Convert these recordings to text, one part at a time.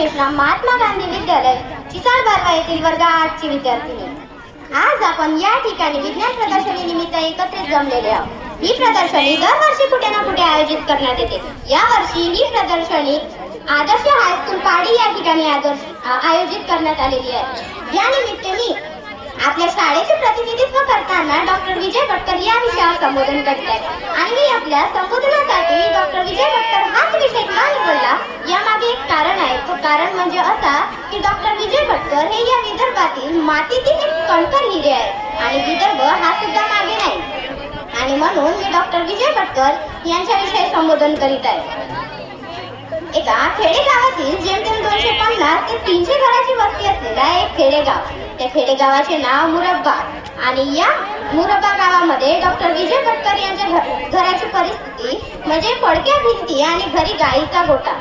मेश्राम महात्मा गांधी विद्यालय चिसाळ बारवा येथील वर्ग 8 ची विद्यार्थिनी। आज आपण या ठिकाणी विज्ञान प्रदर्शनी निमित्त एकत्रित जमलेले आहोत। ही प्रदर्शनी दरवर्षी कुठे ना कुठे आयोजित करण्यात येते। या वर्षी ही प्रदर्शनी आदर्श हायस्कूल पाडी या ठिकाणी आयोजित करण्यात आलेली आहे। या निमित्ताने आपल्या शाळेचे प्रतिनिधित्व करताना डॉक्टर विजय भटकर या विषयावर संबोधन करत आहेत आणि मी आपल्या संबोधनासाठी डॉक्टर विजय भटकर हाच विषय का निवडला यामागे एक कारण आहे। तो कारण म्हणजे असा की डॉक्टर विजय भटकर हे या विदर्भातील मातीतील एक कणकर हिरे आहे आणि विदर्भ हा सुद्धा मागे नाही आणि म्हणून मी डॉक्टर विजय भटकर यांच्याविषयी संबोधन करीत आहे। एका खेडेगावातील जेमतेम 250 ते 300 घराची वस्ती असलेला एक खेडेगाव। त्या खेडेगावाचे नाव मुरब्बा आणि या मुरब्बा गावामध्ये डॉक्टर विजय भटकर यांच्या घराची परिस्थिती म्हणजे पडक्या भिंती आणि घरी गाईचा गोठा।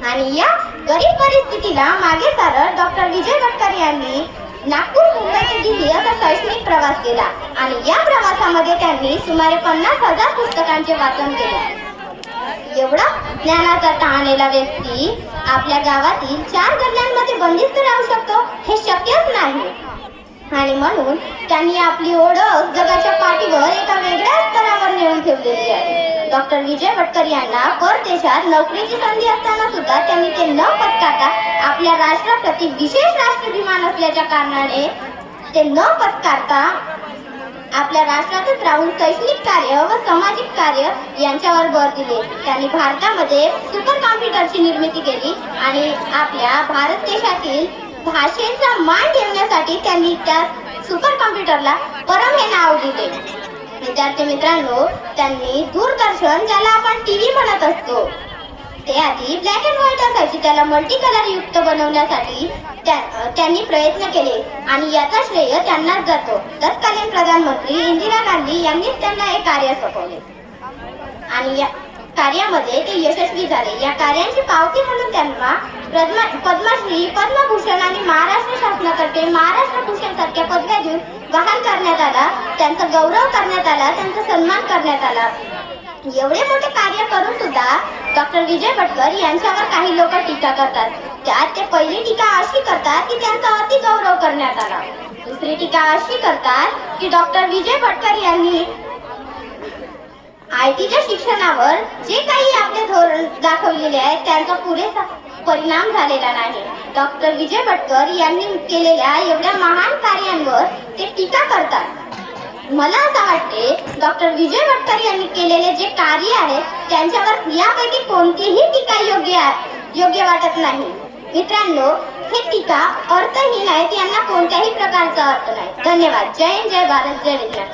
आणि या गरीब परिस्थितीला मागे सारत डॉक्टर विजय भटकर यांनी नागपूर मुंबई ते दिल्ली असा शैक्षणिक प्रवास केला आणि या प्रवासामध्ये त्यांनी सुमारे 50,000 पुस्तकांचे वाचन केले। एवढा ज्ञानाचा तहानेला व्यक्ती आपल्या गावातील 4 गल्ल्यांमध्ये बंदिस्त राहू शकतो हे शक्यच नाही आणि म्हणून त्यांनी आपली ओळख जगाच्या पाठीवर एका वेगळ्या स्तरावर नेऊन ठेवलेली आहे। डॉक्टर विजय भटकर यांना परदेशात नोकरीची संधी असताना सुद्धा त्यांनी ते न पत्करता आपल्या राष्ट्राप्रती विशेष राष्ट्राभिमान असल्याच्या कारणाने ते न पत्करता आपल्या राष्ट्रातच राहून शैक्षणिक कार्य व सामाजिक कार्य यांच्यावर भर दिले। त्यांनी भारतामध्ये सुपर कॉम्प्युटरची निर्मिती केली आणि आपल्या भारत देशातील भाषेचा मान ठेवण्यासाठी त्यांनी त्या सुपर कॉम्प्युटरला परम हे नाव दिले। विद्यार्थी मित्रांनो, त्यांनी दूरदर्शन ज्याला आपण टीव्ही म्हणत असतो ते आधी ब्लॅक अँड व्हाईट असायची, त्याला मल्टी कलर युक्त बनवण्यासाठी त्यांनी प्रयत्न केले आणि याचा श्रेय त्यांनाच जातो। तत्कालीन प्रधानमंत्री इंदिरा गांधी यांनीच त्यांना हे कार्य सोपवले आणि या कार्यामध्ये ते यशस्वी झाले। या कार्याची पावती म्हणून त्यांना पद्मश्री, पद्मभूषण आणि महाराष्ट्र शासनातर्फे महाराष्ट्र भूषण सारख्या पदव्या देऊन बहाल करण्यात आला, त्यांचा गौरव करण्यात आला, त्यांचा सन्मान करण्यात आला। एवढे मोठे कार्य करून सुद्धा डॉक्टर विजय भटकर यांच्यावर काही लोक टीका करतात। त्यात ते पहिली टीका अशी करतात की त्यांचा अति गौरव करण्यात आला। दुसरी टीका अशी करतात की डॉक्टर विजय भटकर यांनी आयटीच्या शिक्षणावर जे काही आपले धोरण दाखवलेले आहे त्यांचा पुरेसा परिणाम झालेला नाही। डॉक्टर विजय भटकर यांनी केलेल्या एवढ्या महान कार्यांवर ते टीका करतात। मला असं वाटते डॉक्टर विजय भटकर यांनी केलेले जे कार्य आहे त्यांच्यावर यापैकी कोणतीही टीका योग्य वाटत नाही। मित्रांनो, हे टीका अर्थहीन आहेत, यांना कोणत्याही प्रकारचा अर्थ नाही। धन्यवाद। जय हिंद, जय भारत, जय विज्ञान।